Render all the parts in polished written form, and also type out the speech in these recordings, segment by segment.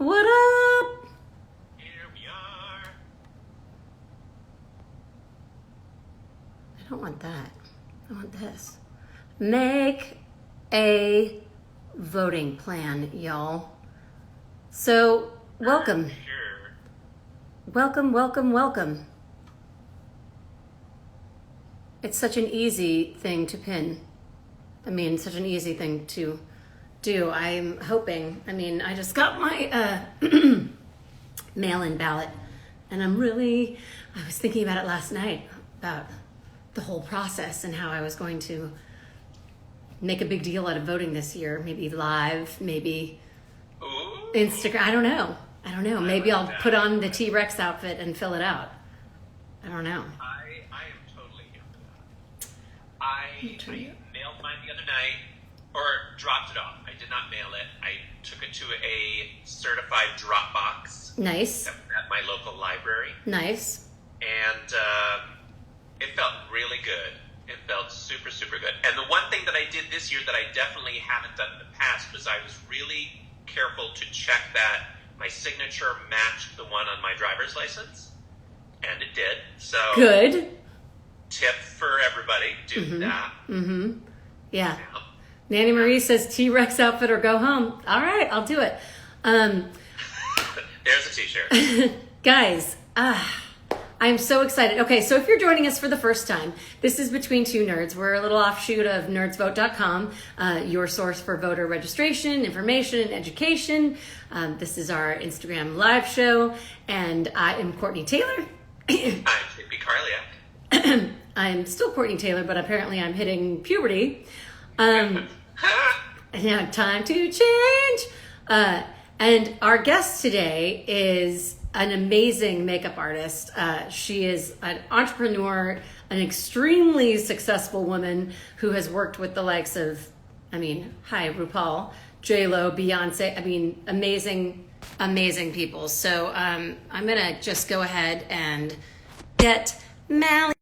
What up? Here we are. I don't want that. I want this. Make a voting plan, y'all. So, welcome. Sure. Welcome. It's such an easy thing to pin. Such an easy thing to do. I'm hoping. I just got my mail-in ballot, and I was thinking about it last night, about the whole process and how I was going to make a big deal out of voting this year. Maybe live, maybe Ooh. Instagram. I don't know. Maybe I'll that. put on the T-Rex outfit and fill it out. I don't know. I am totally here for that. I mailed mine the other night, or dropped it off. I did not mail it. I took it to a certified drop box Nice. at my local library, Nice. and it felt really good. It felt super, super good. And the one thing that I did this year that I definitely haven't done in the past was I was really careful to check that my signature matched the one on my driver's license. And it did. So Good. tip for everybody, do that. Mm-hmm. Yeah. Yeah. Nanny Marie says T-Rex outfit or go home. All right, I'll do it. There's a t-shirt. Guys, I'm so excited. Okay, so if you're joining us for the first time, this is Between Two Nerds. We're a little offshoot of nerdsvote.com, your source for voter registration, information, and education. This is our Instagram live show, and I am Courtenay Taylor. I'm Tippy Karliak. I'm still Courtenay Taylor, but apparently I'm hitting puberty. Yeah, time to change. And our guest today is an amazing makeup artist. She is an entrepreneur, an extremely successful woman who has worked with the likes of, RuPaul, J-Lo, Beyonce. Amazing people. So I'm gonna just go ahead and get Mally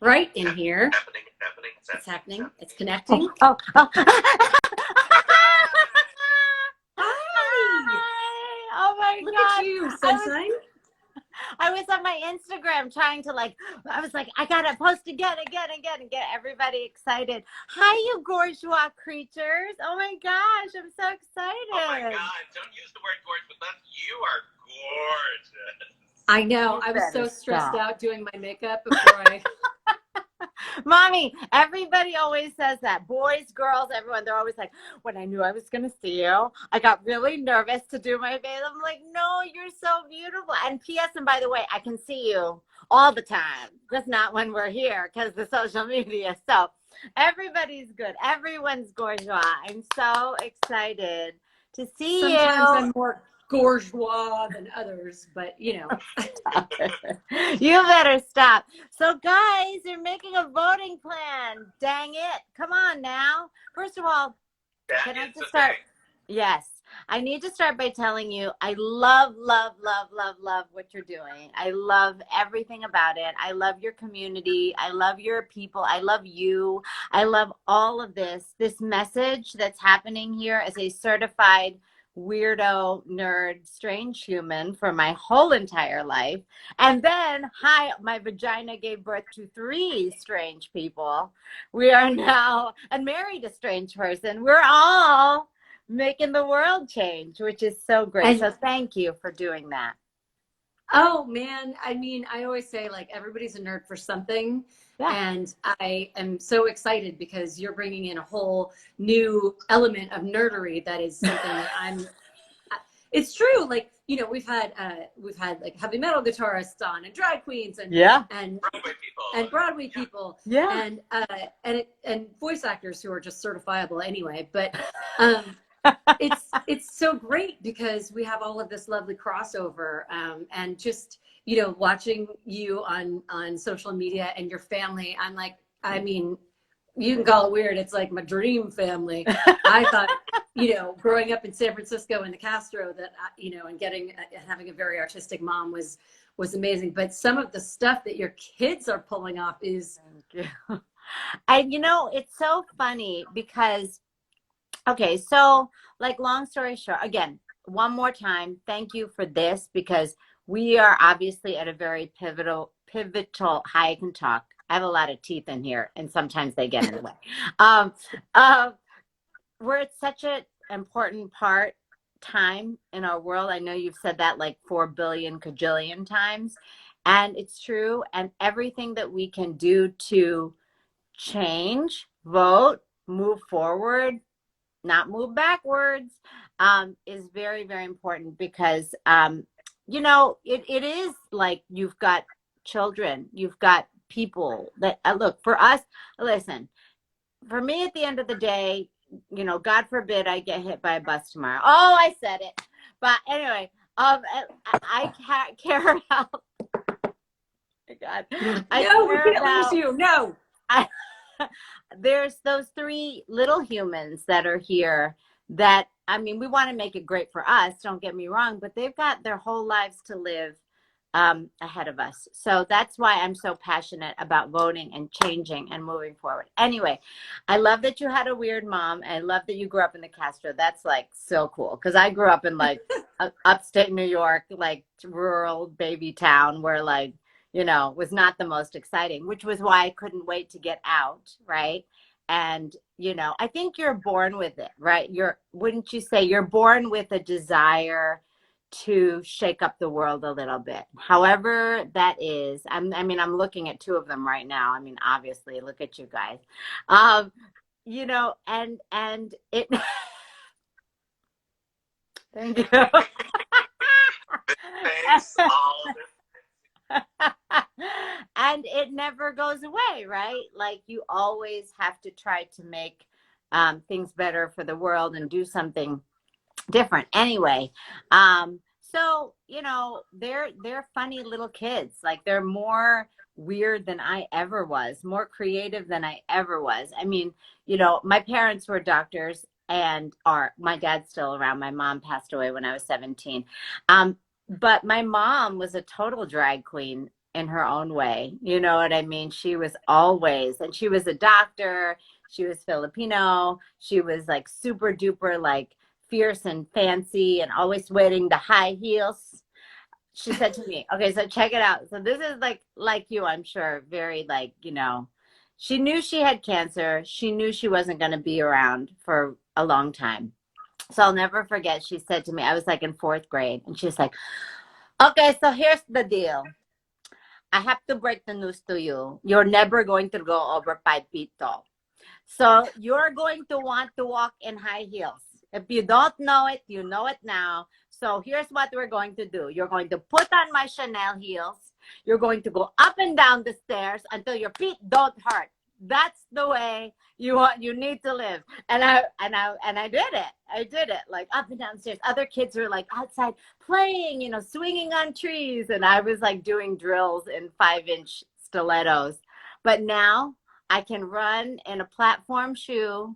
right in here. It's happening. It's connecting. Oh. Hi. Oh my Look God. at you, sunshine. I was on my Instagram trying to I gotta post again and get everybody excited. Hi, you bourgeois creatures. Oh my gosh, I'm so excited. Oh my God, don't use the word gorgeous with us. You are gorgeous. I know. You I was so better stressed stop. out doing my makeup before I. Mommy, everybody always says that. Boys, girls, everyone, they're always like, when I knew I was going to see you, I got really nervous to do my face. I'm like, no, you're so beautiful. And P.S. And by the way, I can see you all the time, just not when we're here because the social media. So everybody's good. Everyone's gorgeous. I'm so excited to see Sometimes you. I'm more bourgeois than others, but you better stop. So guys, you're making a voting plan. Dang it. Come on now. First of all, can I just start? Yes. I need to start by telling you, I love what you're doing. I love everything about it. I love your community. I love your people. I love you. I love all of this message that's happening here as a certified weirdo, nerd, strange human for my whole entire life. And then, my vagina gave birth to 3 strange people. We are now, and married a strange person. We're all making the world change, which is so great. So thank you for doing that. Oh man, I always say everybody's a nerd for something. Yeah. And I am so excited because you're bringing in a whole new element of nerdery that is something that it's true. We've had heavy metal guitarists on and drag queens and Broadway people. Yeah. And voice actors who are just certifiable anyway. But it's so great because we have all of this lovely crossover, and just watching you on social media and your family. You can call it weird. It's like my dream family. I thought, growing up in San Francisco in the Castro, that and having a very artistic mom was amazing. But some of the stuff that your kids are pulling off is. Thank you. And it's so funny because Okay, so like long story short, again, one more time, thank you for this because we are obviously at a very pivotal. Hi, I can talk. I have a lot of teeth in here, and sometimes they get in the way. Um, uh, we're at such an important time in our world. I know you've said that like 4 billion cajillion times, and it's true. And everything that we can do to change, vote, move forward, not move backwards, is very, very important because, it is like you've got children, you've got people that look for us. Listen, for me, at the end of the day, God forbid I get hit by a bus tomorrow. Oh, I said it. But anyway, I care about, God, I No, we care can't lose about, you. No. I, there's those three little humans that are here that, I mean, we want to make it great for us, don't get me wrong, but they've got their whole lives to live ahead of us. So that's why I'm so passionate about voting and changing and moving forward. Anyway, I love that you had a weird mom. I love that you grew up in the Castro. That's like so cool because I grew up in like upstate New York, like rural baby town where like, was not the most exciting, which was why I couldn't wait to get out, right? And, I think you're born with it, right? Wouldn't you say you're born with a desire to shake up the world a little bit? However that is. I'm looking at two of them right now. I mean, obviously, look at you guys. And it Thank you. Thanks, all. And it never goes away, right? Like you always have to try to make things better for the world and do something different. Anyway, so they're funny little kids. Like they're more weird than I ever was, more creative than I ever was. I mean, my parents were doctors and are my dad's still around. My mom passed away when I was 17. But my mom was a total drag queen in her own way. You know what I mean? She was always, and she was a doctor. She was Filipino. She was like super duper, like fierce and fancy and always wearing the high heels. She said to me, okay, so check it out. So this is like you, I'm sure, very like, she knew she had cancer. She knew she wasn't going to be around for a long time. So I'll never forget, she said to me, I was like in fourth grade, and she's like, okay, so here's the deal. I have to break the news to you. You're never going to go over 5 feet tall. So you're going to want to walk in high heels. If you don't know it, you know it now. So here's what we're going to do. You're going to put on my Chanel heels. You're going to go up and down the stairs until your feet don't hurt. That's the way you need to live. And I did it. I did it, like up and down the stairs. Other kids were like outside playing, swinging on trees, and I was like doing drills in 5-inch stilettos. But now I can run in a platform shoe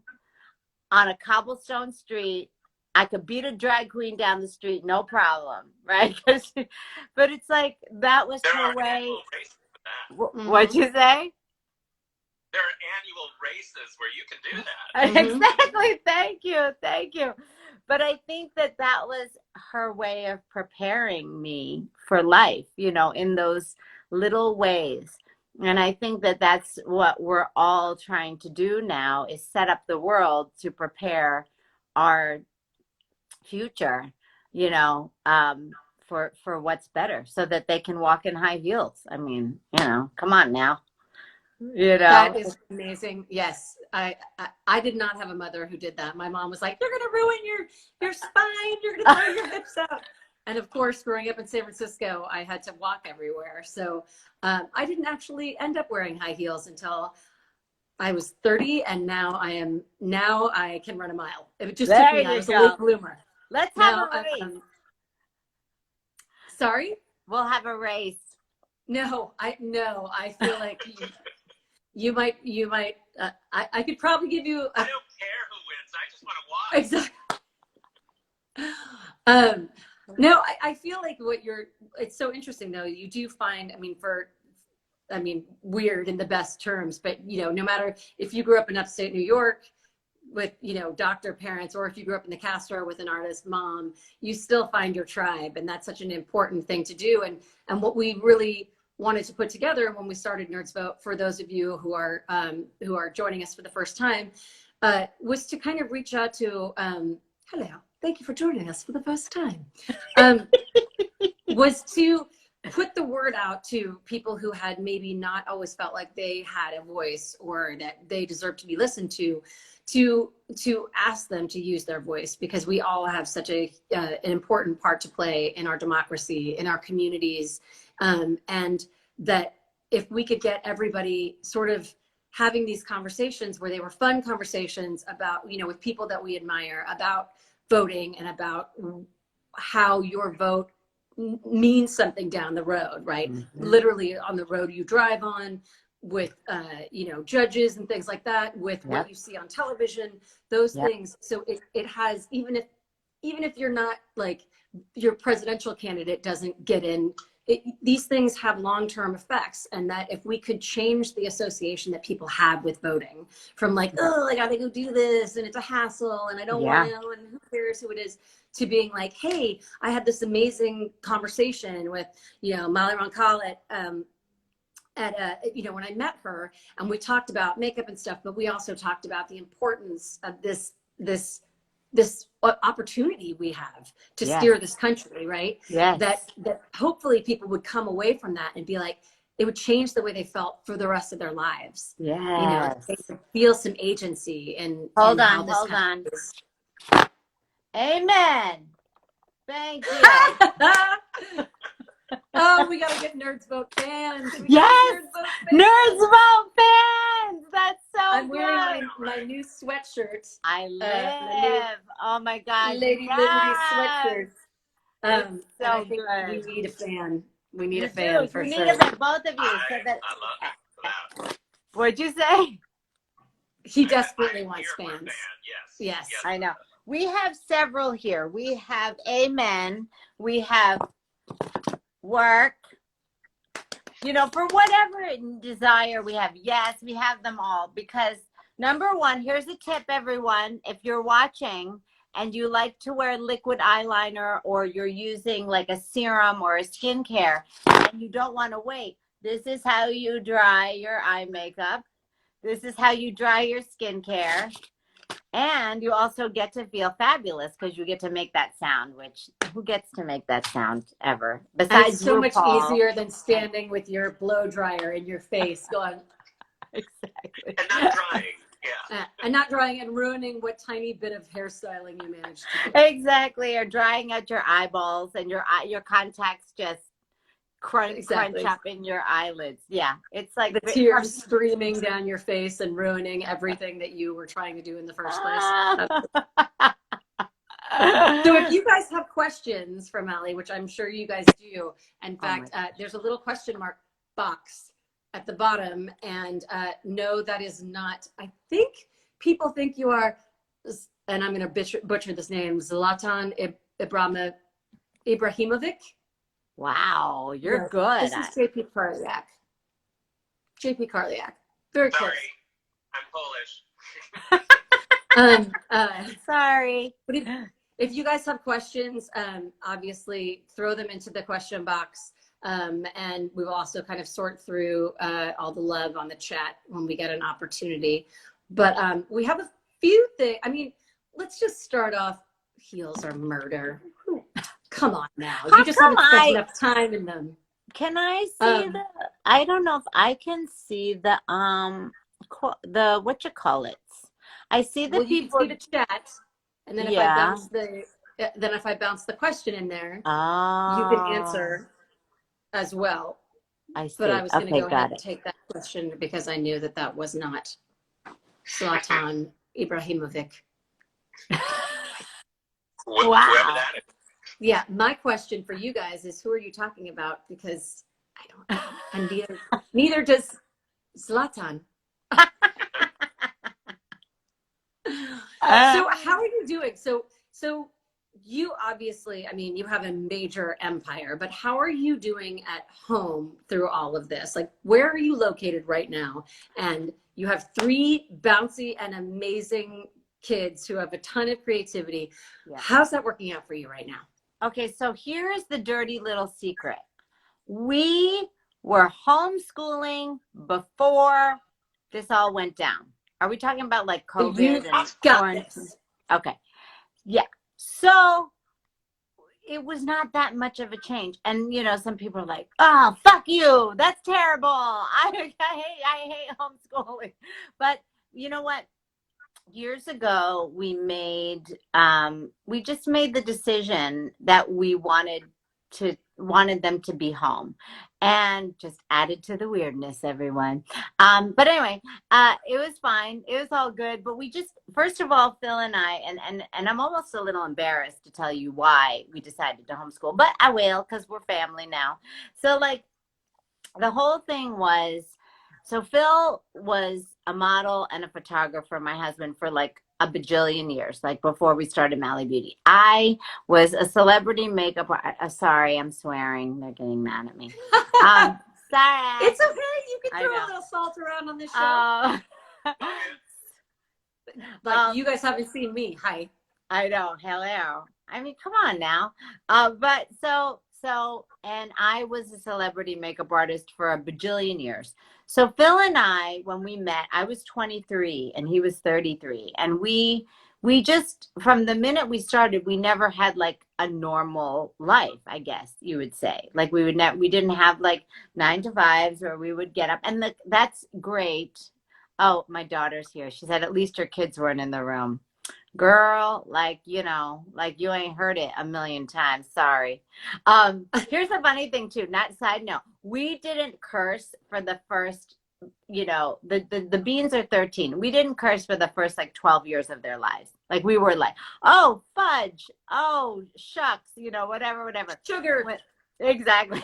on a cobblestone street. I could beat a drag queen down the street, no problem, right? But it's like that was There her are way. annual races for that. What'd you say? There are annual races where you can do that. Exactly. Thank you. But I think that was her way of preparing me for life, in those little ways. And I think that that's what we're all trying to do now, is set up the world to prepare our future, for what's better, so that they can walk in high heels. I mean, come on now. That is amazing. Yes, I did not have a mother who did that. My mom was like, "You're going to ruin your spine. You're going to throw your hips out." And of course, growing up in San Francisco, I had to walk everywhere. So I didn't actually end up wearing high heels until I was 30, and now I can run a mile. It just took me. I was a late bloomer. Let's have a race. Sorry? We'll have a race. No, I feel like you might. I could probably give you. I don't care who wins. I just want to watch. Exactly. No, I feel like it's so interesting though. You do find, weird in the best terms, but no matter if you grew up in upstate New York, doctor parents, or if you grew up in the Castro with an artist mom, you still find your tribe. And that's such an important thing to do. And what we really wanted to put together when we started Nerds Vote, for those of you who are joining us for the first time, was to kind of reach out to, hello, thank you for joining us for the first time, was to put the word out to people who had maybe not always felt like they had a voice or that they deserved to be listened to ask them to use their voice, because we all have such an important part to play in our democracy, in our communities, and that if we could get everybody sort of having these conversations where they were fun conversations about, with people that we admire, about voting and about how your vote means something down the road, right? Mm-hmm. Literally on the road you drive on, with judges and things like that, with what you see on television, those things. So it has, even if you're not, like, your presidential candidate doesn't get in, these things have long-term effects. And that if we could change the association that people have with voting from, like, oh, I gotta go do this and it's a hassle and I don't want to, and who cares who it is, to being like, hey, I had this amazing conversation with Molly Roncal when I met her, and we talked about makeup and stuff, but we also talked about the importance of this opportunity we have to steer this country, right? Yes. That hopefully people would come away from that and be like, it would change the way they felt for the rest of their lives. Yes. They would feel some agency and hold on. Is. Amen. Thank you. Oh, we gotta get Nerds Vote fans. Yes, Nerds Vote fans. That's so I'm good. Wearing my new sweatshirt. I live. Oh my God, Lady Liberty sweatshirt. So I think good. we need a fan. We need a fan for sure. You need a fan, both of you. I love it. What'd you say? He desperately wants fans. Fan. Yes. I know. We have several here. We have Amen. We have work. For whatever desire we have. Yes, we have them all. Because number one, here's a tip, everyone. If you're watching and you like to wear liquid eyeliner, or you're using like a serum or a skincare and you don't want to wait, this is how you dry your eye makeup. This is how you dry your skincare. And you also get to feel fabulous because you get to make that sound, which who gets to make that sound ever? Besides, it's so much easier than standing with your blow dryer in your face going. Exactly. And not drying. And not drying and ruining what tiny bit of hairstyling you managed to do. Exactly. Or drying out your eyeballs and your contacts just crunch up in your eyelids. Yeah, it's like the tears streaming down your face and ruining everything that you were trying to do in the first place. So if you guys have questions for Molly, which I'm sure you guys do, in fact, there's a little question mark box at the bottom, and no, that is not. I think people think you are, and I'm going to butcher this name, Zlatan Ibrahimovic. Wow, you're good. This is JP Karliak. JP Karliak. Very close. Sorry, I'm Polish. Sorry. But if you guys have questions, obviously throw them into the question box. And we will also kind of sort through all the love on the chat when we get an opportunity. But we have a few things. I mean, let's just start off. Heels are murder. Come on now. You just haven't spent enough time in them. Can I see I don't know if I can see the what you call it. I see the people. You can see the chat, and then if I bounce the question in there, you can answer as well. I see. But I was going to go ahead and take that question because I knew that was not Zlatan Ibrahimovic. Wow. Yeah, my question for you guys is, who are you talking about? Because I don't know, and neither does Zlatan. So how are you doing? So you obviously, I mean, you have a major empire, but how are you doing at home through all of this? Like, where are you located right now? And you have 3 bouncy and amazing kids who have a ton of creativity. Yeah. How's that working out for you right now? Okay, so here's the dirty little secret. We were homeschooling before this all went down. Are we talking about like COVID You and got quarantine? this. Okay. Yeah. So it was not that much of a change. And some people are like, "Oh, fuck you. That's terrible. I hate homeschooling." But you know what? Years ago, we just made the decision that we wanted them to be home, and just added to the weirdness, everyone. But anyway, it was fine. It was all good. But we just, first of all, Phil and I, and I'm almost a little embarrassed to tell you why we decided to homeschool, but I will, because we're family now. So like, the whole thing was, so Phil was a model and a photographer, my husband, for like a bajillion years, like before we started Mally Beauty. I was a celebrity makeup sorry, I'm swearing. They're getting mad at me. Sorry. It's okay. You can throw a little salt around on this show. Like, you guys haven't seen me. Hi. I know. Hello. I mean, come on now. But and I was a celebrity makeup artist for a bajillion years. So Phil and I, when we met, I was 23 and he was 33. And we just, from the minute we started, we never had like a normal life, I guess you would say. Like we didn't have like 9 to 5s where we would get up. And that's great. Oh, my daughter's here. She said at least her kids weren't in the room. Girl, like you ain't heard it a million times. Sorry. Here's the funny thing too, not side note. We didn't curse for the first, the Beans are 13. We didn't curse for the first like 12 years of their lives. Like we were like, oh, fudge. Oh, shucks, whatever. Sugar. Exactly.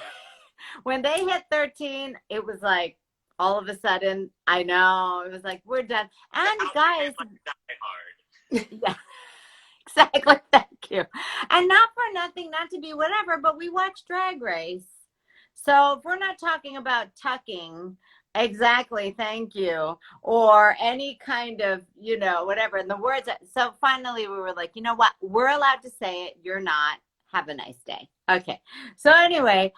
When they hit 13, it was like, all of a sudden, I know, it was like, we're done. And guys, yeah, exactly. Thank you. And not for nothing, not to be whatever, but we watch Drag Race. So if we're not talking about tucking, exactly, thank you, or any kind of, whatever. And the words. So finally, we were like, you know what? We're allowed to say it. You're not. Have a nice day. Okay. So anyway,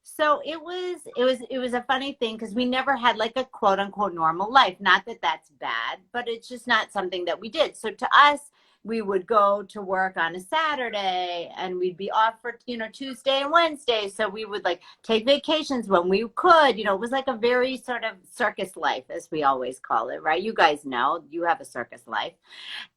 so it was a funny thing because we never had like a quote unquote normal life. Not that that's bad, but it's just not something that we did. So to us, we would go to work on a Saturday and we'd be off for, Tuesday and Wednesday. So we would like take vacations when we could, it was like a very sort of circus life, as we always call it, right? You guys know you have a circus life.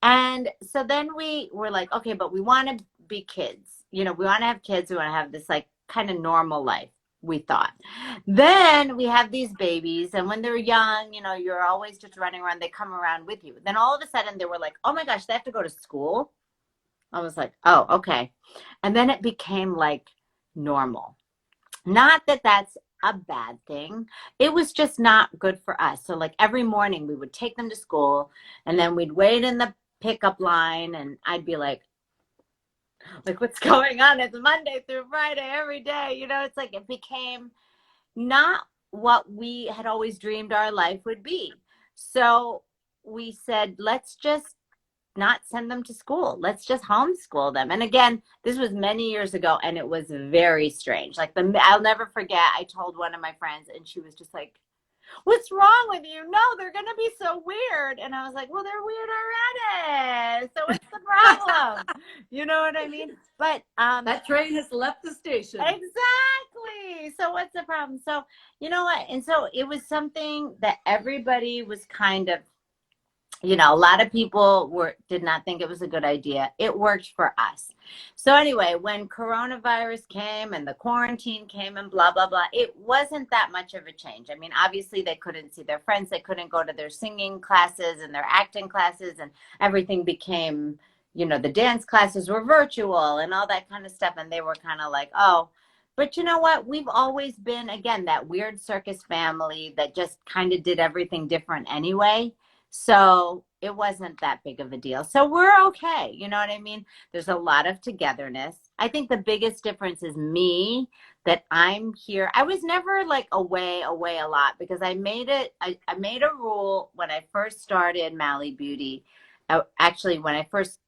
And so then we were like, okay, but we want to be kids, we want to have kids. We want to have this like kind of normal life, we thought. Then we have these babies, and when they're young, you're always just running around. They come around with you. Then all of a sudden they were like, oh my gosh, they have to go to school. I was like, oh, okay. And then it became like normal. Not that that's a bad thing. It was just not good for us. So like every morning we would take them to school, and then we'd wait in the pickup line, and I'd be like, what's going on? It's Monday through Friday every day. It's like it became not what we had always dreamed our life would be. So we said, let's just not send them to school. Let's just homeschool them. And again, this was many years ago, and it was very strange. Like I'll never forget, I told one of my friends, and she was just like, what's wrong with you? No, they're going to be so weird. And I was like, well, they're weird already. So what's the problem? You know what I mean? But that train has left the station. Exactly. So what's the problem? So, you know what? And so it was something that everybody was kind of, a lot of people did not think it was a good idea. It worked for us. So anyway, when coronavirus came and the quarantine came and blah, blah, blah, it wasn't that much of a change. I mean, obviously they couldn't see their friends. They couldn't go to their singing classes and their acting classes, and everything became, the dance classes were virtual and all that kind of stuff. And they were kind of like, oh, but you know what? We've always been, again, that weird circus family that just kind of did everything different anyway. So it wasn't that big of a deal. So we're okay. You know what I mean? There's a lot of togetherness. I think the biggest difference is me, that I'm here. I was never like away a lot, because I made a rule when I first started Mally Beauty actually when I first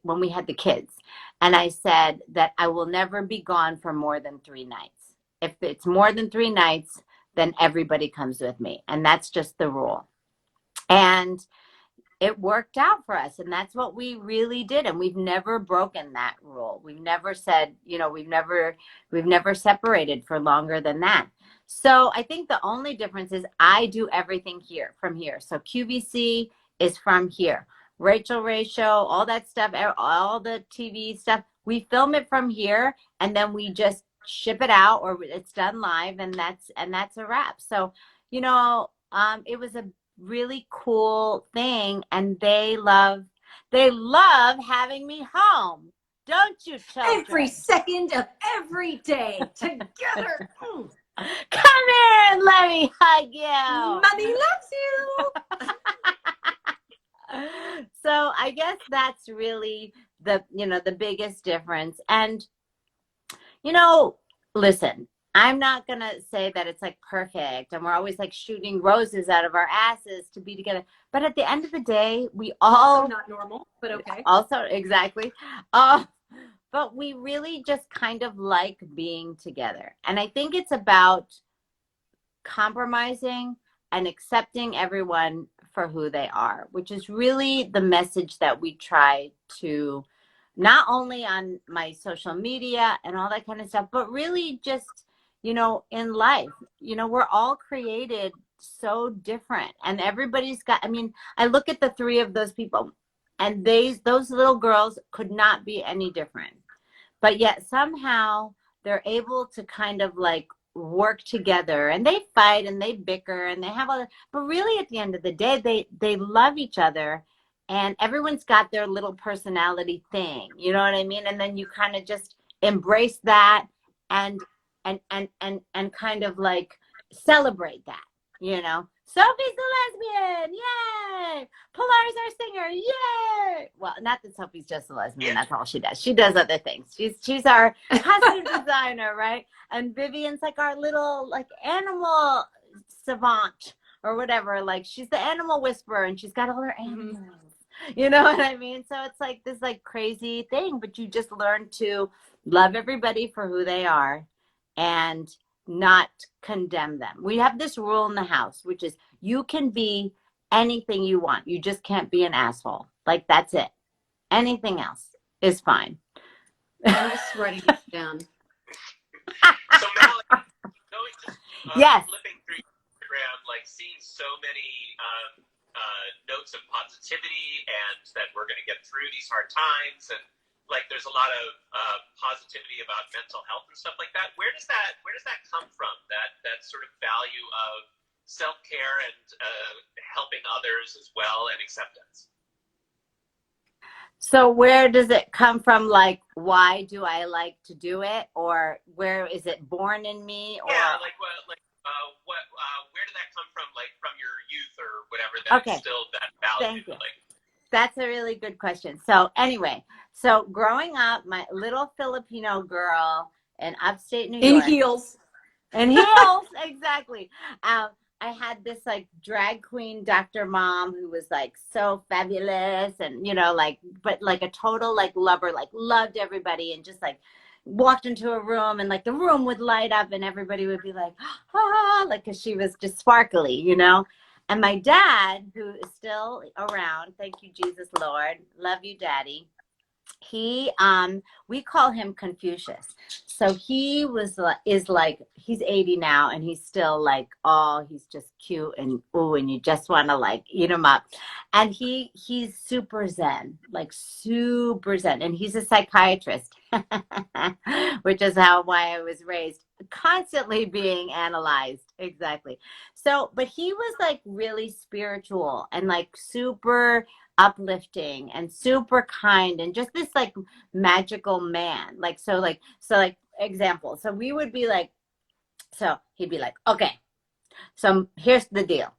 when we had the kids, and I said that I will never be gone for more than 3 nights. If it's more than 3 nights, then everybody comes with me, and that's just the rule. And it worked out for us, and that's what we really did, and we've never broken that rule. We've never said, we've never separated for longer than that. So I think the only difference is I do everything from here. So QVC is from here. Rachel Ray show, all that stuff, all the TV stuff, we film it from here, and then we just ship it out, or it's done live, and that's a wrap. So it was a really cool thing, and they love having me home, don't you, children? Every second of every day together. Come here and let me hug you. Mommy loves you. So I guess that's really the biggest difference. And listen, I'm not going to say that it's like perfect and we're always like shooting roses out of our asses to be together. But at the end of the day, we all... Also not normal, but okay. Also, exactly. But we really just kind of like being together. And I think it's about compromising and accepting everyone for who they are, which is really the message that we try to, not only on my social media and all that kind of stuff, but really just, in life. We're all created so different, and everybody's got, I look at the three of those people, and those little girls could not be any different. But yet somehow they're able to kind of like work together, and they fight and they bicker and they have all that. But really at the end of the day, they love each other, and everyone's got their little personality thing. You know what I mean? And then you kind of just embrace that and kind of like celebrate that, Sophie's the lesbian, yay! Pilar's our singer, yay! Well, not that Sophie's just a lesbian, that's all she does. She does other things. She's our costume designer, right? And Vivian's like our little like animal savant or whatever. Like she's the animal whisperer, and she's got all her animals. You know what I mean? So it's like this like crazy thing, but you just learn to love everybody for who they are and not condemn them. We have this rule in the house, which is you can be anything you want. You just can't be an asshole. Like, that's it. Anything else is fine. I'm just writing this down. So Mallory, yes. Flipping through Instagram, like seeing so many notes of positivity and that we're going to get through these hard times, and like there's a lot of positivity about mental health and stuff like that. Where does that come from? That sort of value of self-care and helping others as well, and acceptance. So where does it come from? Like, why do I like to do it, or where is it born in me? Or yeah, where did that come from? Like from your youth or whatever? That okay. Instilled that value. Thank you. That's a really good question. So anyway, growing up, my little Filipino girl in upstate New York. In heels. In heels, exactly. I had this like drag queen Dr. Mom who was like so fabulous, and but like a total like lover, like loved everybody, and just like walked into a room and like the room would light up and everybody would be like, ah, like, because she was just sparkly, And my dad, who is still around, thank you, Jesus Lord, love you, Daddy. He, we call him Confucius. So he is like, he's 80 now, and he's still like, oh, he's just cute and and you just want to like eat him up. And he's super zen, like super zen, and he's a psychiatrist, which is why I was raised, constantly being analyzed. Exactly. So, but he was like really spiritual and like super uplifting and super kind and just this like magical man. Like, so example. So we would be like, so he'd be like, okay, so here's the deal.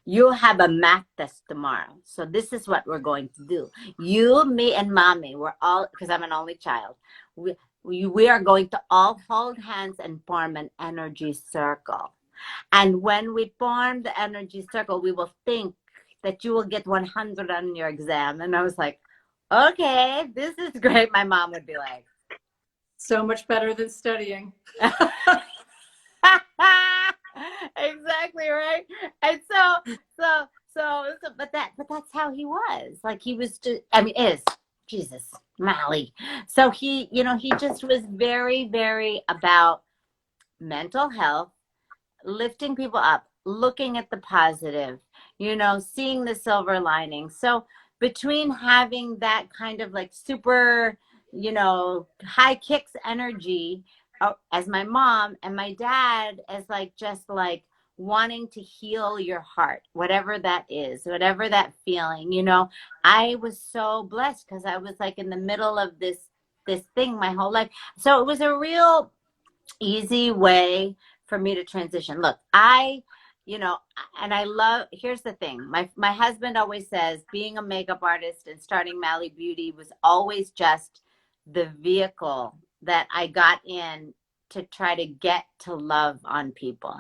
You have a math test tomorrow. So this is what we're going to do. You, me, and mommy, we're all, because I'm an only child, we are going to all hold hands and form an energy circle. And when we form the energy circle, we will think that you will get 100 on your exam. And I was like, okay, this is great. My mom would be like, so much better than studying. Exactly, right. And but that's how he was. Like, he was just, I mean, is Jesus, Mally. So he, he just was very, very about mental health, lifting people up, looking at the positive, seeing the silver lining. So between having that kind of like super, high kicks energy as my mom, and my dad as like just like wanting to heal your heart, whatever that is, whatever that feeling, I was so blessed because I was like in the middle of this thing my whole life. So it was a real easy way for me to transition. Look, and I love, here's the thing. My husband always says being a makeup artist and starting Mally Beauty was always just the vehicle that I got in to try to get to love on people.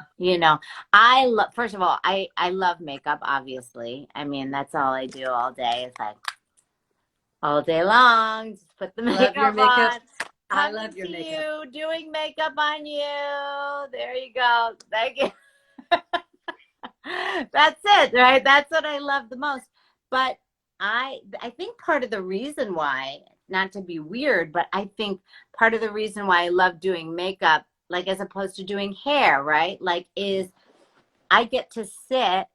First of all, I love makeup, obviously. I mean, that's all I do all day. It's like all day long, just put the makeup, Love your makeup. on. I love your makeup. You, doing makeup on you. There you go. Thank you. That's it, right? That's what I love the most. But I think part of the reason why, not to be weird, but I think part of the reason why I love doing makeup, like as opposed to doing hair, right? Like, is I get to sit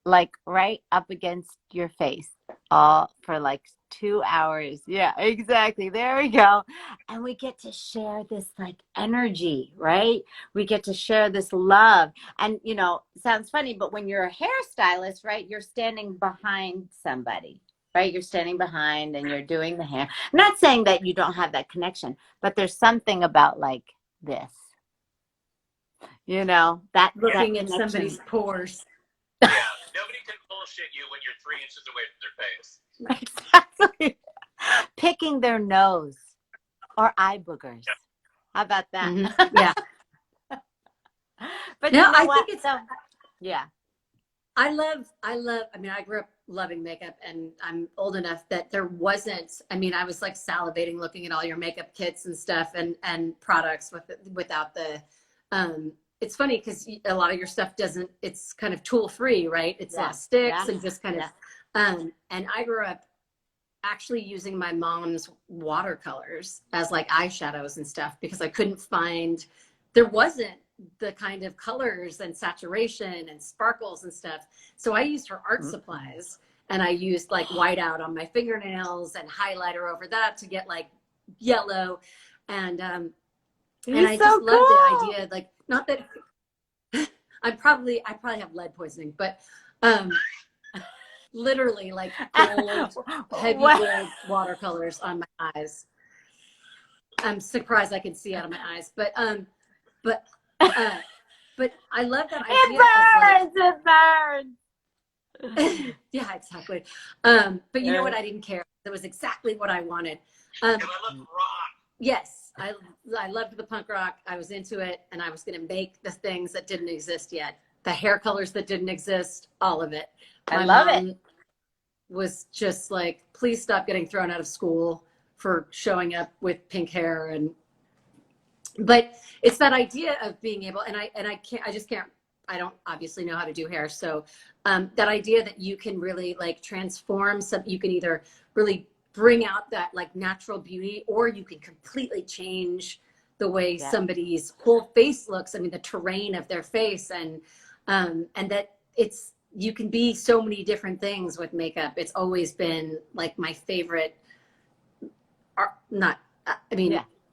like right up against your face all for like 2 hours. Yeah, exactly. There we go. And we get to share this like energy, right? We get to share this love. And, sounds funny, but when you're a hairstylist, right, you're standing behind somebody, right? You're standing behind and you're doing the hair. I'm not saying that you don't have that connection, but there's something about like this, that Looking that in somebody's pores. Yeah, nobody can bullshit you when you're 3 inches away from their face. Exactly. Picking their nose or eye boogers. Yeah. How about that? Mm-hmm. Yeah. But no, you know I what? think it's, So, yeah. I mean, I grew up loving makeup, and I'm old enough that there wasn't, I mean, I was like salivating looking at all your makeup kits and stuff and products without the, it's funny because a lot of your stuff it's kind of tool free, right? It's a lot of sticks and just kind of, and I grew up actually using my mom's watercolors as like eyeshadows and stuff because I couldn't find, there wasn't the kind of colors and saturation and sparkles and stuff. So I used her art supplies, and I used like whiteout on my fingernails and highlighter over that to get like yellow. And I just love the idea, like, not that I probably have lead poisoning, but literally like gold, heavy gold watercolors on my eyes. I'm surprised I can see out of my eyes, but I love that idea. It burns. Yeah, exactly. But you know what? I didn't care. It was exactly what I wanted. Because I love rock. Yes, I loved the punk rock. I was into it, and I was going to make the things that didn't exist yet. The hair colors that didn't exist, all of it. I love it. Was just like, please stop getting thrown out of school for showing up with pink hair. But it's that idea of being able, and I don't obviously know how to do hair. So that idea that you can really like transform you can either really bring out that like natural beauty, or you can completely change the way somebody's whole face looks. I mean, the terrain of their face, and that you can be so many different things with makeup. It's always been like my favorite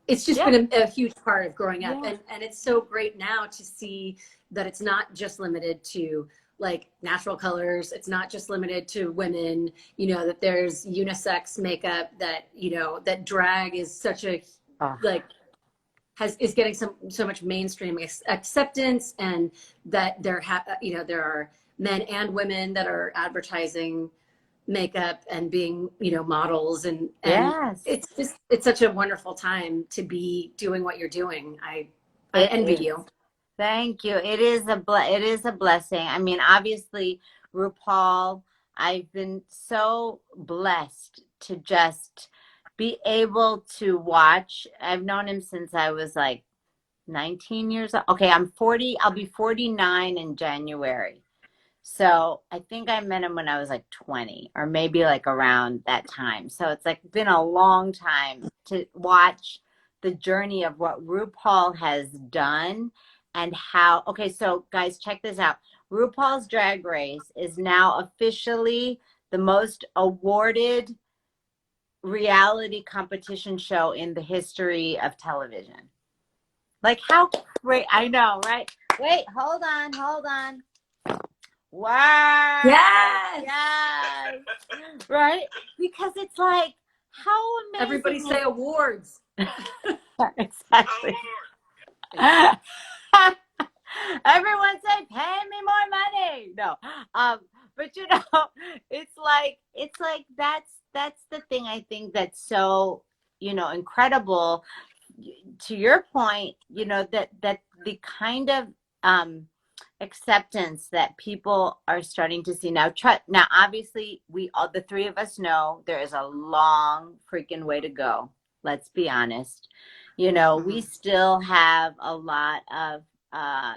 it's just been a huge part of growing up. And it's so great now to see that it's not just limited to like natural colors. It's not just limited to women, that there's unisex makeup, that, that drag is such a, is getting so much mainstream acceptance, and that there are men and women that are advertising makeup and being, models, and it's such a wonderful time to be doing what you're doing. I envy you. Thank you. It is a blessing. I mean, obviously RuPaul. I've been so blessed to just be able to watch. I've known him since I was like 19 years old. Okay, I'm 40. I'll be 49 in January. So I think I met him when I was like 20 or maybe like around that time. So it's like been a long time to watch the journey of what RuPaul has done and how. Okay, so guys, check this out. RuPaul's Drag Race is now officially the most awarded reality competition show in the history of television. Like how great, I know, right? Wait, hold on. Wow. Yes. Yes. Right? Because it's like, how amazing. Everybody say awards. Exactly. Everyone say, pay me more money. No. But you know, it's like that's the thing I think that's so, you know, incredible. To your point, you know, that the kind of acceptance that people are starting to see now. Now, obviously, we all, the three of us, know there is a long freaking way to go. Let's be honest. You know, we still have a lot of,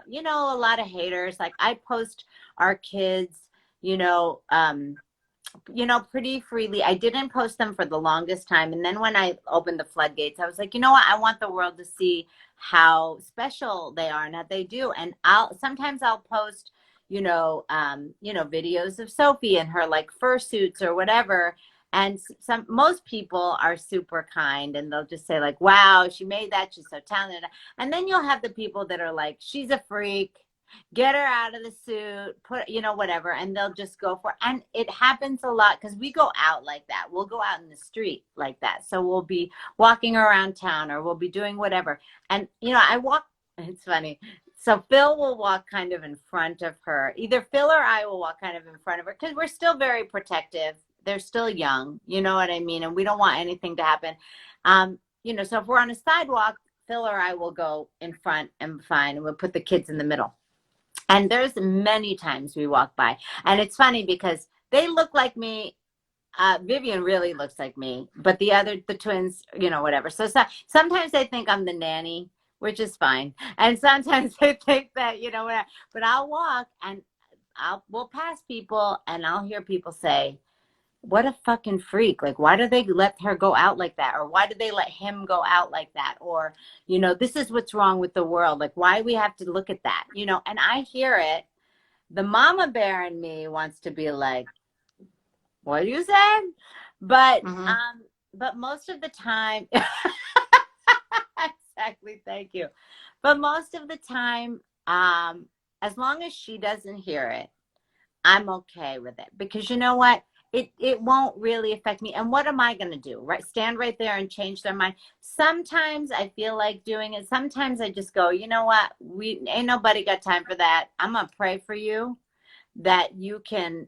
you know, a lot of haters. Like I post our kids, you know, pretty freely. I didn't post them for the longest time. And then when I opened the floodgates, I was like, you know what? I want the world to see how special they are and how they do. And sometimes I'll post, videos of Sophie and her like fursuits or whatever. And most people are super kind and they'll just say like, wow, she made that. She's so talented. And then you'll have the people that are like, she's a freak. Get her out of the suit, whatever, and they'll just go for it. And it happens a lot because we go out like that. We'll go out in the street like that. So we'll be walking around town or we'll be doing whatever. And, it's funny. So Phil will walk kind of in front of her. Either Phil or I will walk kind of in front of her because we're still very protective. They're still young, you know what I mean? And we don't want anything to happen. So if we're on a sidewalk, Phil or I will go in front and fine, and we'll put the kids in the middle. And there's many times we walk by. And it's funny because they look like me. Vivian really looks like me. But the twins, whatever. So sometimes they think I'm the nanny, which is fine. And sometimes they think that, whatever. But I'll walk and we'll pass people and I'll hear people say, what a fucking freak. Like, why do they let her go out like that? Or why do they let him go out like that? Or, this is what's wrong with the world. Like, why we have to look at that, and I hear it. The mama bear in me wants to be like, what do you say? But, but most of the time, exactly. Thank you. But most of the time, as long as she doesn't hear it, I'm okay with it because you know what? It won't really affect me. And what am I going to do? Right? Stand right there and change their mind. Sometimes I feel like doing it. Sometimes I just go, you know what? Ain't nobody got time for that. I'm going to pray for you that you can,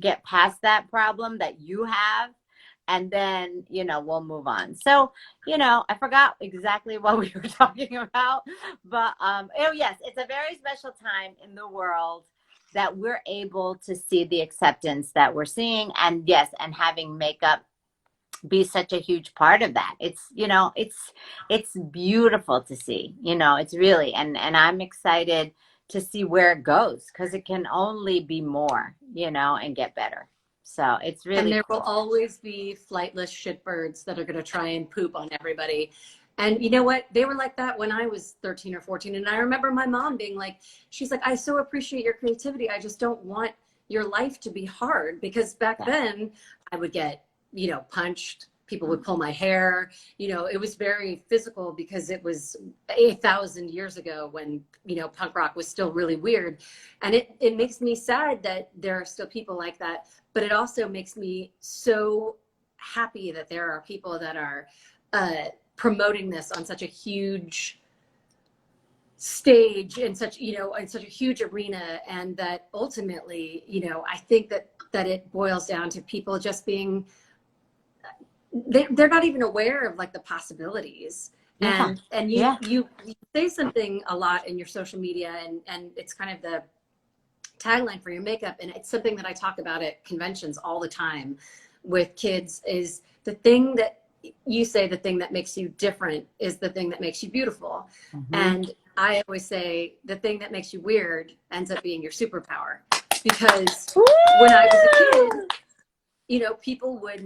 get past that problem that you have. And then, we'll move on. So, I forgot exactly what we were talking about. But, yes, it's a very special time in the world that we're able to see the acceptance that we're seeing. And yes, and having makeup be such a huge part of that. It's, it's beautiful to see, it's really, and I'm excited to see where it goes because it can only be more, and get better. So it's really And there cool. will always be flightless shitbirds that are going to try and poop on everybody. And you know what? They were like that when I was 13 or 14. And I remember my mom being like, she's like, I so appreciate your creativity. I just don't want your life to be hard. Because back then I would get, punched. People would pull my hair. It was very physical because it was 8,000 years ago when, punk rock was still really weird. And it makes me sad that there are still people like that. But it also makes me so happy that there are people that are promoting this on such a huge stage in such a huge arena, and that ultimately I think that it boils down to people just being they're not even aware of like the possibilities. And you say something a lot in your social media, and it's kind of tagline for your makeup, and it's something that I talk about at conventions all the time with kids, is the thing that you say, the thing that makes you different is the thing that makes you beautiful. Mm-hmm. And I always say the thing that makes you weird ends up being your superpower. Because when I was a kid, you know, people would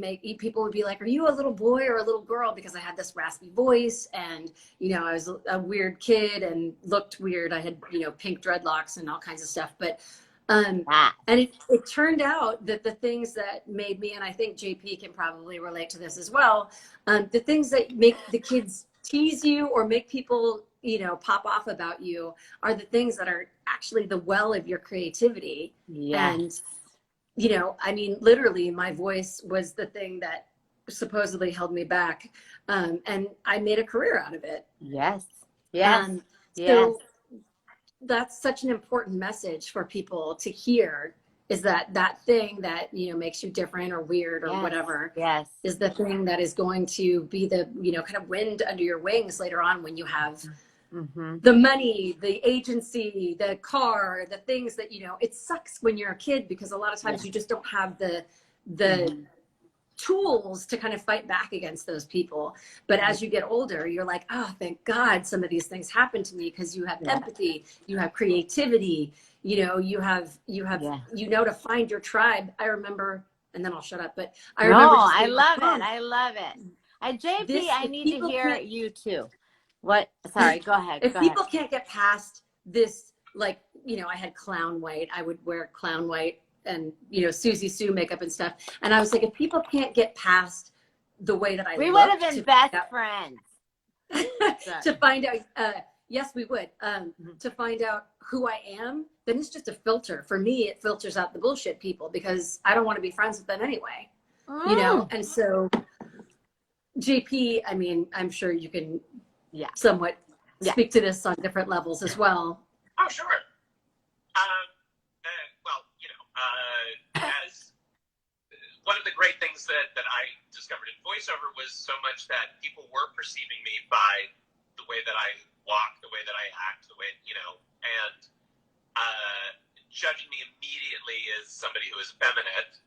be like, are you a little boy or a little girl? Because I had this raspy voice, and, you know, I was a weird kid and looked weird. I had, you know, pink dreadlocks and all kinds of stuff. But, and it turned out that the things that made me, and I think JP can probably relate to this as well, the things that make the kids tease you or make people, you know, pop off about you are the things that are actually the well of your creativity. Yes. And, you know, I mean, literally my voice was the thing that supposedly held me back. And I made a career out of it. Yes. Yes. So that's such an important message for people to hear, is that thing that, you know, makes you different or weird or whatever, is the thing that is going to be the, you know, kind of wind under your wings later on when you have the money, the agency, the car, the things that, you know, it sucks when you're a kid because a lot of times you just don't have the tools to kind of fight back against those people. But as you get older, you're like, oh, thank God some of these things happen to me, because you have empathy, you have creativity, you know, you know, to find your tribe. I remember, and then I'll shut up, but I remember. No, I love it. I love it. JP, I need to hear you too. What? Sorry, go ahead. If people can't get past this, like, you know, I had clown white. I would wear clown white and, you know, Susie Sue makeup and stuff. And I was like, if people can't get past the way that I we would have been best friends. To find out, yes, we would. To find out who I am, then it's just a filter. For me, it filters out the bullshit people, because I don't want to be friends with them anyway. You know, and so JP, I mean, I'm sure you can somewhat speak to this on different levels as well. Oh, sure. Well, you know, as one of the great things that I discovered in voiceover was so much that people were perceiving me by the way that I walk, the way that I act, the way, you know, and judging me immediately as somebody who is effeminate.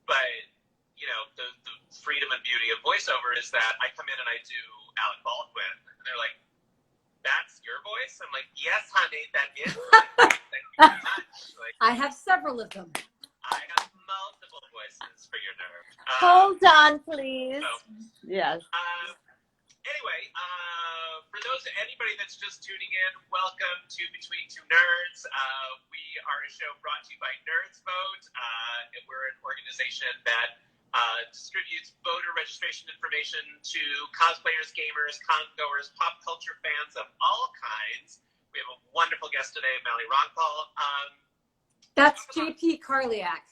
But, you know, the freedom and beauty of voiceover is that I come in and I do Alec Baldwin, and they're like, that's your voice? I'm like, yes, honey, that is my voice. Thank you very much. Like, I have several of them. I have multiple voices for your nerve. Hold on, please. Yes. Anyway, for anybody that's just tuning in, welcome to Between Two Nerds. We are a show brought to you by Nerds Vote. And we're an organization that distributes voter registration information to cosplayers, gamers, con-goers, pop culture fans of all kinds. We have a wonderful guest today, Roncal. That's JP Karliak.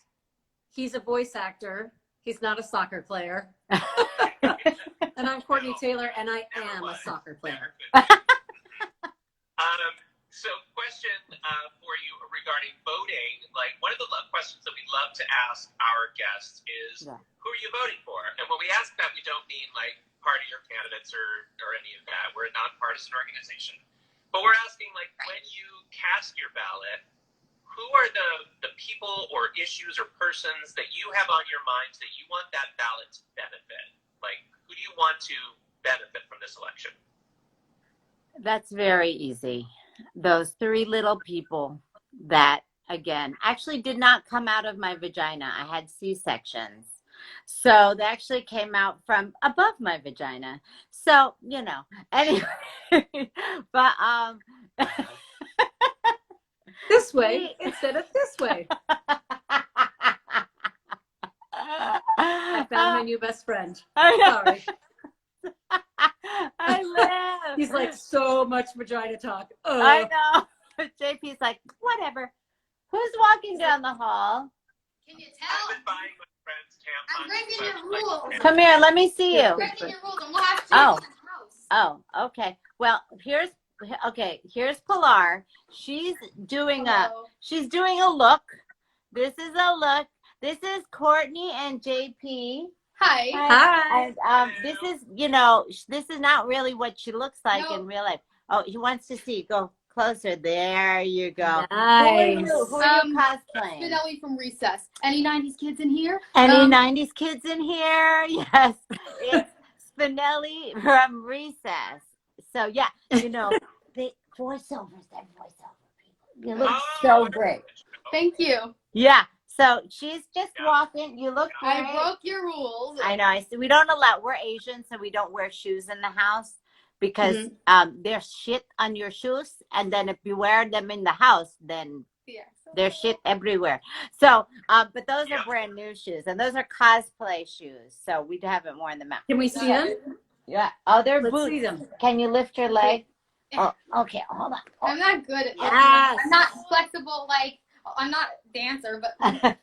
He's a voice actor. He's not a soccer player. And I'm Courtenay Taylor, and I am a soccer player. So question for you regarding voting, like one of the questions that we love to ask our guests is, who are you voting for? And when we ask that, we don't mean like party or candidates or any of that. We're a nonpartisan organization. But we're asking, like, when you cast your ballot, who are the people or issues or persons that you have on your minds that you want that ballot to benefit? Like, who do you want to benefit from this election? That's very easy. Those three little people that, again, actually did not come out of my vagina. I had C-sections. So they actually came out from above my vagina. So, you know, anyway, but, this way instead of this way. I found my new best friend. Sorry. I live. He's like, so much vagina talk. I know. JP's like, whatever. Who's walking down the hall? Can you tell? I've been buying my friends tampons. I'm breaking your rules. Come here, let me see you. I'm breaking your rules, and we'll have to Oh. in the house. Oh, okay. Well, here's Pilar. She's doing a look. This is a look. This is Courtenay and JP. Hi. Hi. And this is, you know, this is not really what she looks like No. in real life. Oh, he wants to see. Go Closer. There you go. Nice. Who are you cosplaying? Spinelli from Recess. Any 90s kids in here? Any 90s kids in here? Yes. It's Spinelli from Recess. So, yeah, you know, the voiceovers, that voiceover people. You look so great. Thank you. Yeah. So she's just walking. You look great. I broke your rules. I know. We don't allow. We're Asian, so we don't wear shoes in the house because there's shit on your shoes, and then if you wear them in the house, then there's shit everywhere. So, but those are brand new shoes, and those are cosplay shoes. So we haven't worn them out. Can we see them? Yeah. Oh, they're Let's boots. see them. Can you lift your leg? Oh, okay. Hold on. I'm not good at Yes. I'm not flexible like I'm not a dancer, but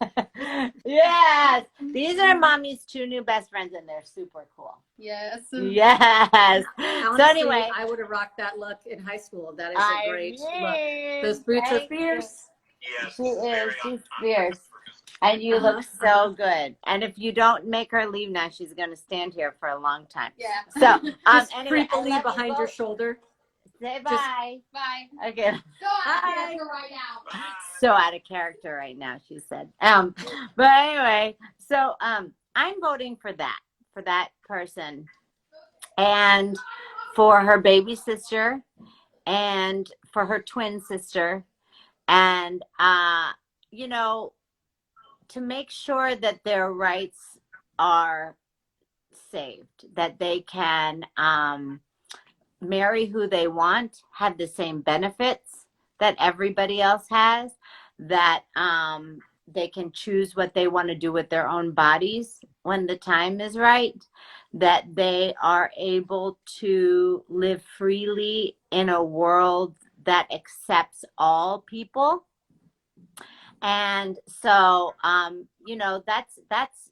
Yes. These are Mommy's 2 new best friends, and they're super cool. yes. Yes. Honestly, So anyway, I would have rocked that look in high school. That is I a great look. mean, Those boots are thank you. fierce. Yes, She is. very She's on fierce. And you look so good. And if you don't make her leave now, she's going to stand here for a long time. Yeah. So, Just anyway, I creepily love you behind your both. shoulder. Say bye. Bye. Okay. So out Bye. of character right now. So out of character right now, she said. But anyway, so I'm voting for that person, and for her baby sister, and for her twin sister, and you know, to make sure that their rights are saved, that they can marry who they want, have the same benefits that everybody else has, that they can choose what they want to do with their own bodies when the time is right, that they are able to live freely in a world that accepts all people. And so, you know, that's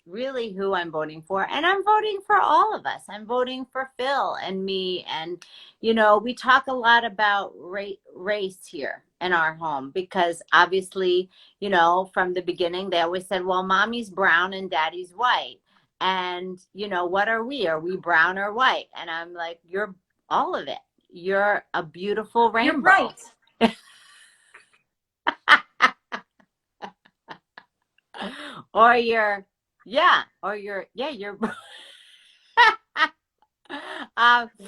really who I'm voting for. And I'm voting for all of us. I'm voting for Phil and me. And, you know, we talk a lot about race here in our home because obviously, you know, from the beginning, they always said, well, mommy's brown and daddy's white. And, you know, what are we? Are we brown or white? And I'm like, you're all of it. You're a beautiful rainbow. You're right. Or you're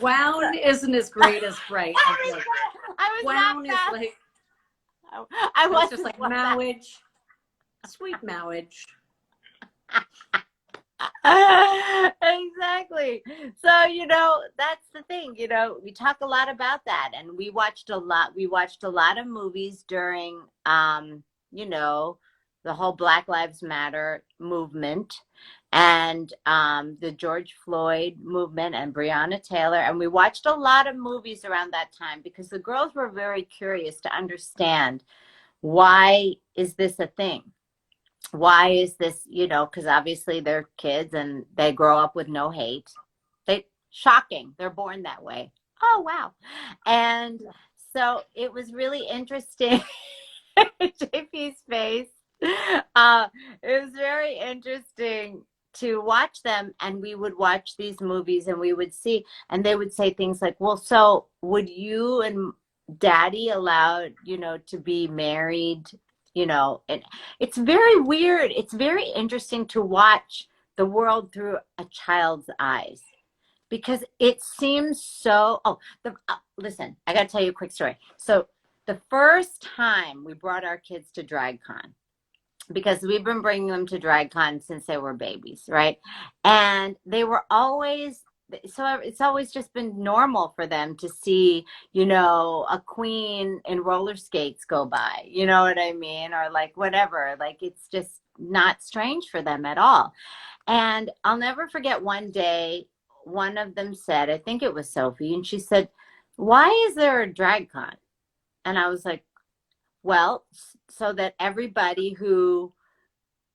Wound isn't as great as bright. I was Wound is not like I was it's just like marriage, sweet marriage. Exactly. So, you know, that's the thing, you know, we talk a lot about that, and we watched a lot of movies during you know, the whole Black Lives Matter movement, and the George Floyd movement, and Breonna Taylor. And we watched a lot of movies around that time because the girls were very curious to understand, why is this a thing? Why is this, you know, because obviously they're kids and they grow up with no hate. Shocking. They're born that way. Oh, wow. And so it was really interesting. JP's face. It was very interesting to watch them, and we would watch these movies and we would see, and they would say things like, well, so would you and daddy allow, you know, to be married, you know? And it's very weird. It's very interesting to watch the world through a child's eyes, because it seems so, listen, I got to tell you a quick story. So the first time we brought our kids to DragCon, because we've been bringing them to DragCon since they were babies, right? And they were always, so it's always just been normal for them to see, you know, a queen in roller skates go by, you know what I mean? Or like whatever, like it's just not strange for them at all. And I'll never forget one day, one of them said, I think it was Sophie, and she said, why is there a DragCon? And I was like, well, so that everybody who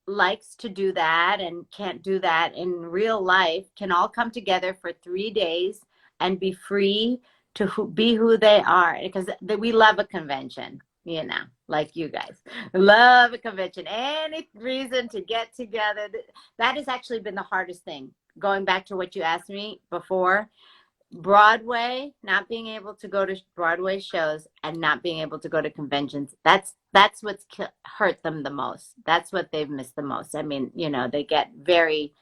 likes to do that and can't do that in real life can all come together for 3 days and be free to be who they are. Because we love a convention, you know, like you guys love a convention. Any reason to get together. That has actually been the hardest thing. Going back to what you asked me before, Broadway, not being able to go to Broadway shows and not being able to go to conventions, that's what's hurt them the most. That's what they've missed the most. I mean, they get very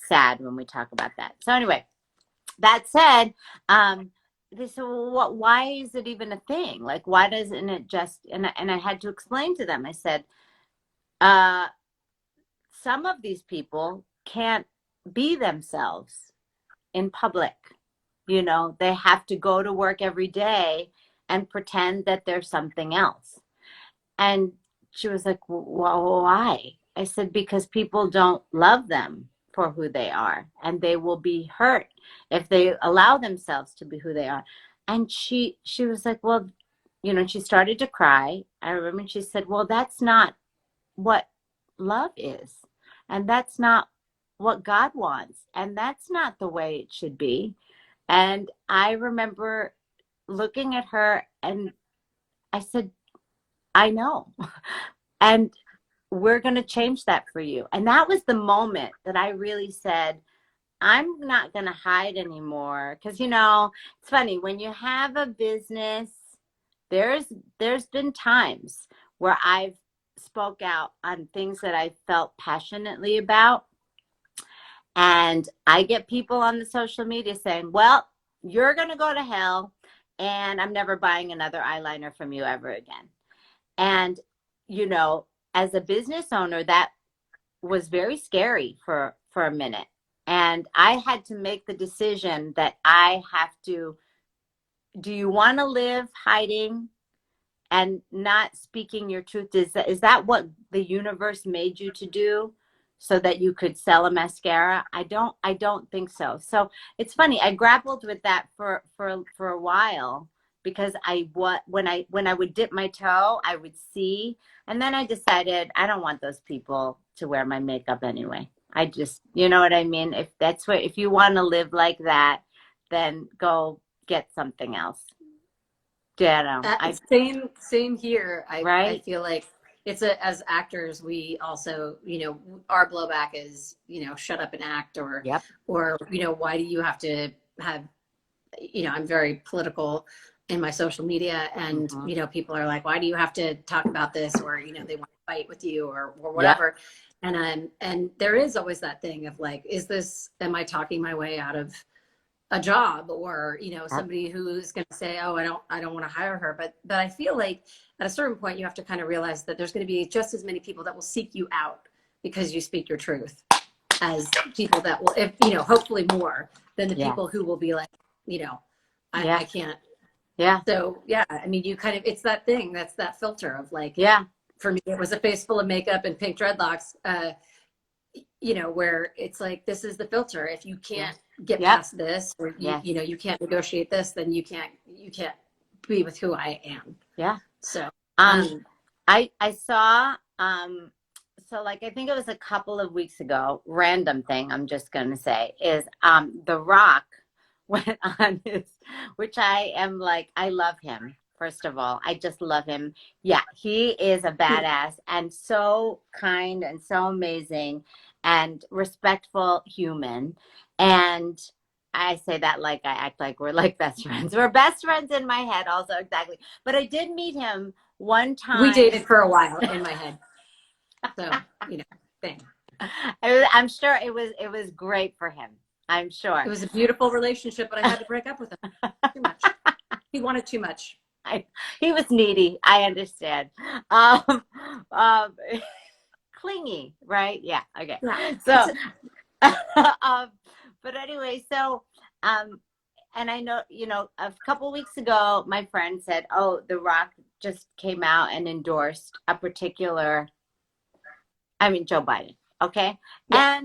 sad when we talk about that. So anyway, that said, they said, well, why is it even a thing? Like, why doesn't it just, and I had to explain to them. I said, some of these people can't be themselves in public. They have to go to work every day and pretend that they're something else. And she was like, well, why? I said, because people don't love them for who they are, and they will be hurt if they allow themselves to be who they are. And she was like, well, she started to cry. I remember she said, well, that's not what love is. And that's not what God wants. And that's not the way it should be. And I remember looking at her and I said, I know. And we're going to change that for you. And that was the moment that I really said, I'm not going to hide anymore. Because, it's funny, when you have a business, there's been times where I've spoke out on things that I felt passionately about. And I get people on the social media saying, well, you're going to go to hell and I'm never buying another eyeliner from you ever again. And, as a business owner, that was very scary for a minute. And I had to make the decision that I have to, do you want to live hiding and not speaking your truth? Is that what the universe made you to do, so that you could sell a mascara? I don't think so. So it's funny. I grappled with that for a while, because when I would dip my toe, I would see, and then I decided I don't want those people to wear my makeup anyway. I just, you know what I mean? If you want to live like that, then go get something else. Yeah, Same here. Right? I feel like as actors, we also, our blowback is, shut up and act, or, Yep. or, why do you have to have, I'm very political in my social media, and, people are like, why do you have to talk about this? Or, they want to fight with you or whatever. Yep. And there is always that thing of like, am I talking my way out of a job, or somebody who's going to say, oh, I don't want to hire her. But I feel like at a certain point you have to kind of realize that there's going to be just as many people that will seek you out because you speak your truth, as people that will, if hopefully more than the people who will be like, I can't. Yeah. So I mean, you kind of, it's that thing, that's that filter of like, for me it was a face full of makeup and pink dreadlocks, where it's like, this is the filter. If you can't get past this, or you can't negotiate this, then you can't be with who I am. Yeah. So I saw so like, I think it was a couple of weeks ago, random thing I'm just gonna say is The Rock went on which I am like, I love him. First of all, I just love him. Yeah, he is a badass and so kind and so amazing and respectful human. And I say that like I act like we're like best friends. We're best friends in my head also, exactly. But I did meet him one time. We dated for a while in my head. So, thing. I'm sure it was great for him. I'm sure. It was a beautiful relationship, but I had to break up with him. Too much. He wanted too much. He was needy. I understand. Clingy, right? Yeah. Okay. Yeah. So, but anyway, so, and I know, a couple weeks ago, my friend said, oh, The Rock just came out and endorsed a particular, Joe Biden. Okay. Yeah.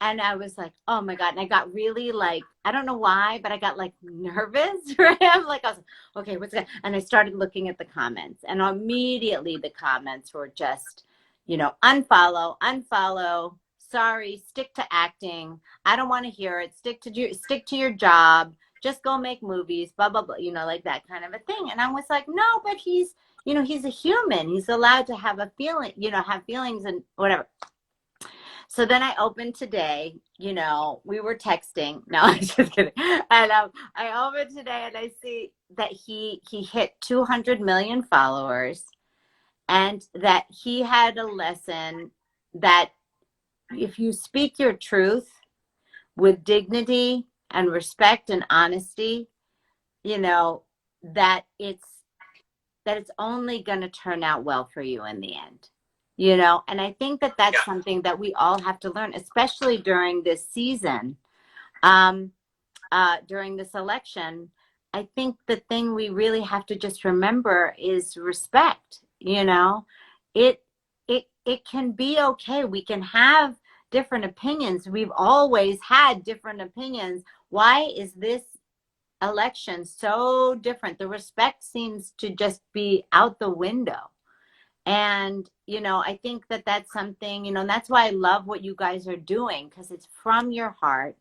And I was like, oh my God. And I got really like, I don't know why, but I got like nervous for him. Like I was like, okay, what's that? And I started looking at the comments, and immediately the comments were just, unfollow, sorry, stick to acting. I don't want to hear it. Stick to your job. Just go make movies, blah, blah, blah, like that kind of a thing. And I was like, no, but he's a human. He's allowed to have a feeling, have feelings and whatever. So then I opened today, we were texting. No, I'm just kidding. And I opened today and I see that he hit 200 million followers, and that he had a lesson that if you speak your truth with dignity and respect and honesty, that it's only going to turn out well for you in the end. And I think that that's something that we all have to learn, especially during this season, during this election. I think the thing we really have to just remember is respect. It can be okay. We can have different opinions. We've always had different opinions. Why is this election so different? The respect seems to just be out the window. And, I think that that's something, and that's why I love what you guys are doing, because it's from your heart.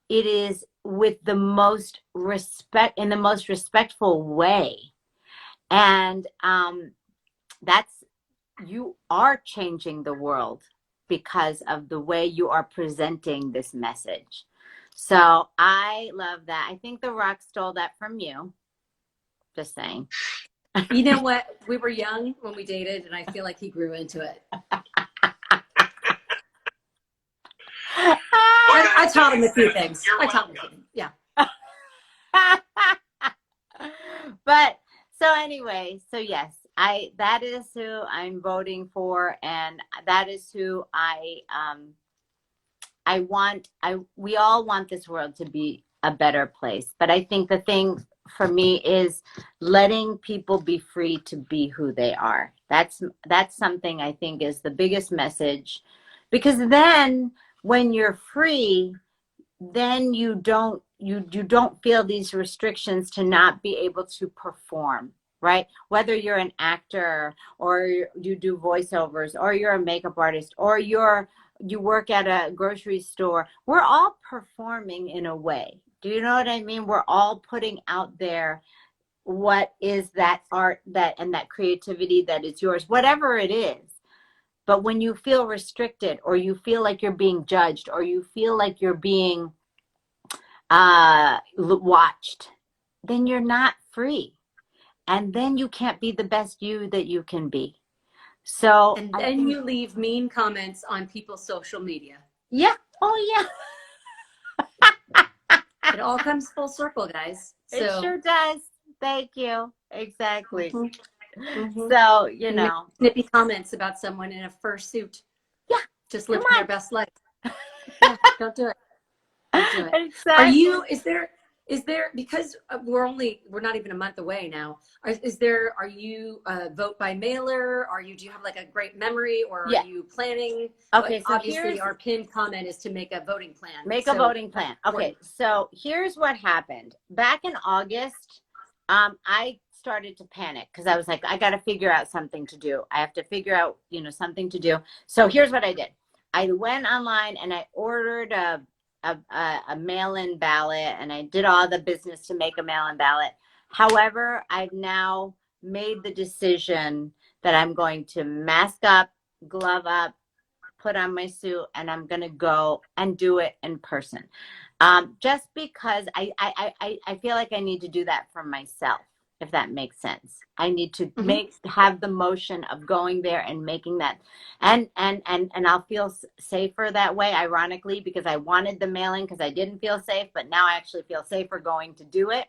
It is with the most respect, in the most respectful way. And you are changing the world because of the way you are presenting this message. So I love that. I think The Rock stole that from you. Just saying. You know what? We were young when we dated, and I feel like he grew into it. I taught him a few things. Yeah. But so anyway, so yes, that is who I'm voting for, and that is who we all want this world to be a better place. But I think the thing for me is letting people be free to be who they are. That's something I think is the biggest message, because then when you're free, then you don't feel these restrictions to not be able to perform, right? Whether you're an actor or you do voiceovers, or you're a makeup artist, or you work at a grocery store, we're all performing in a way. Do you know what I mean? We're all putting out there what is that art and that creativity that is yours, whatever it is. But when you feel restricted, or you feel like you're being judged, or you feel like you're being watched, then you're not free. And then you can't be the best you that you can be. So, and then you leave mean comments on people's social media. Yeah. Oh, yeah. It all comes full circle, guys. It sure does. Thank you. Exactly. Mm-hmm. So, snippy comments about someone in a fursuit. Yeah. Just living their best life. Yeah, don't do it. Don't do it. Exactly. Is there, because we're not even a month away now. Are you vote by mailer? Do you have like a great memory, or are you planning? Okay. So obviously our pinned comment is to make a voting plan. A voting plan. Okay. So here's what happened. Back in August, I started to panic because I was like, I got to figure out something to do. I have to figure out, something to do. So here's what I did. I went online and I ordered a mail-in ballot, and I did all the business to make a mail-in ballot. However, I've now made the decision that I'm going to mask up, glove up, put on my suit, and I'm going to go and do it in person. Just because I feel like I need to do that for myself, if that makes sense. I need to have the motion of going there and making that, and I'll feel safer that way, ironically, because I wanted the mailing because I didn't feel safe, but now I actually feel safer going to do it.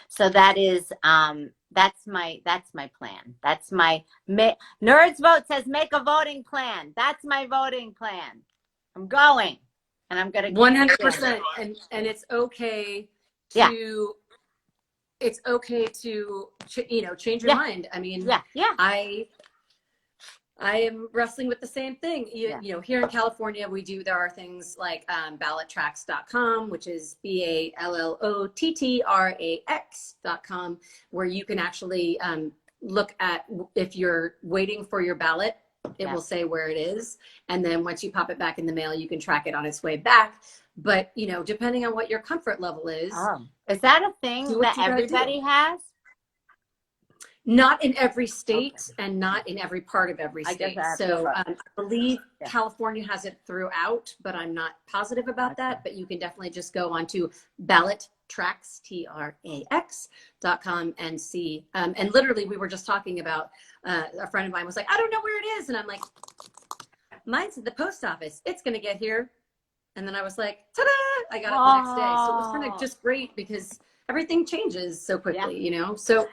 So that is that's my plan. That's my Nerds Vote says make a voting plan. That's my voting plan. I'm going, and I'm gonna 100%. And it's okay to it's okay to change your mind. I mean, I am wrestling with the same thing. Here in California, there are things like ballottrax.com, which is BALLOTTRAX.com, where you can actually look at, if you're waiting for your ballot, it will say where it is. And then once you pop it back in the mail, you can track it on its way back. But, depending on what your comfort level is. Is that a thing that everybody has? Not in every state and not in every part of every I guess state. I have to So look. I believe Yeah. California has it throughout, but I'm not positive about Okay. that. But you can definitely just go onto ballottrax, TRAX.com and see. And literally, we were just talking about a friend of mine was like, I don't know where it is. And I'm like, mine's at the post office. It's going to get here. And then I was like, ta-da! I got it the next day. So it was kind of just great because everything changes so quickly, you know? So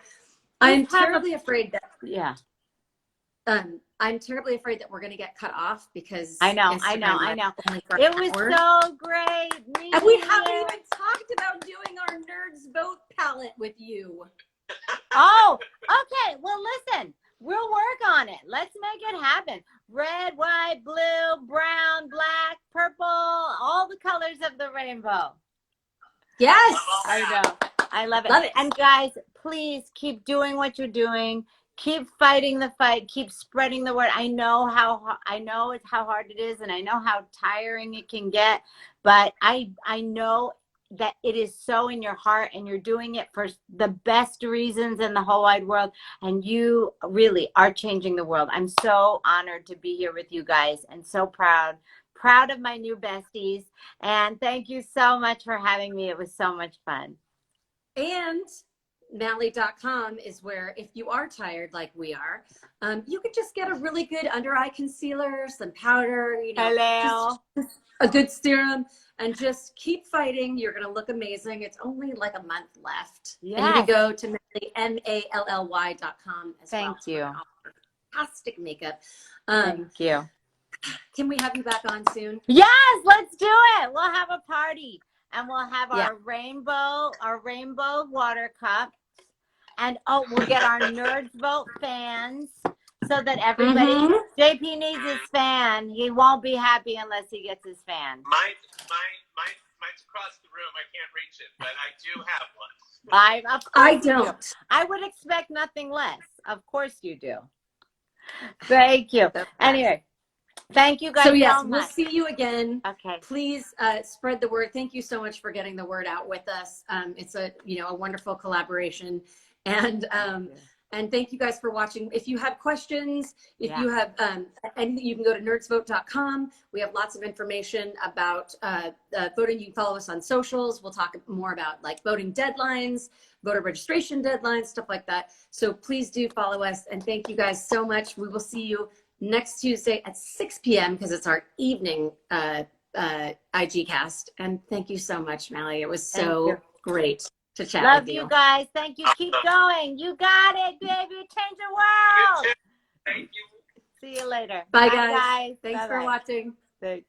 I'm terribly afraid that I'm terribly afraid that we're going to get cut off because I know. Only for It an was hour. so great meeting And we haven't you. even talked about doing our Nerds Vote palette with you. Oh, okay. Well, listen, we'll work on it. Let's make it happen. Red, white, blue, brown, black, purple, all the colors of the rainbow. Yes. I know. I love it. Love it. And guys, please keep doing what you're doing. Keep fighting the fight. Keep spreading the word. I know how hard it is, and I know how tiring it can get. But I know that it is so in your heart, and you're doing it for the best reasons in the whole wide world. And you really are changing the world. I'm so honored to be here with you guys, and so proud of my new besties. And thank you so much for having me. It was so much fun. And Mally.com is where, if you are tired like we are, you could just get a really good under eye concealer, some powder, you know, just a good serum, and just keep fighting. You're going to look amazing. It's only like a month left. Yes. And you can go to Mally.com as well. Thank you. Fantastic makeup. Thank you. Can we have you back on soon? Yes, let's do it. We'll have a party, and we'll have Yeah. our rainbow water cup, and we'll get our Nerds Vote fans so that everybody. JP needs his fan. He won't be happy unless he gets his fan. Mine's across the room. I can't reach it, but I do have one. I don't. I would expect nothing less. Of course you do. Thank you. Anyway. Thank you guys so much. We'll see you again. Okay. Please spread the word. Thank you so much for getting the word out with us. It's a wonderful collaboration, and thank you guys for watching. If you have questions, you have and you can go to nerdsvote.com. We have lots of information about voting. You can follow us on socials. We'll talk more about like voting deadlines, voter registration deadlines, stuff like that. So please do follow us, and thank you guys so much. We will see you next Tuesday at 6 p.m. because it's our evening IG cast. And thank you so much, Mally. It was so great to chat with you. Love you guys. Thank you. Keep going. You got it, baby. Change the world. Thank you. See you later. Bye guys. Thanks for watching. Thanks.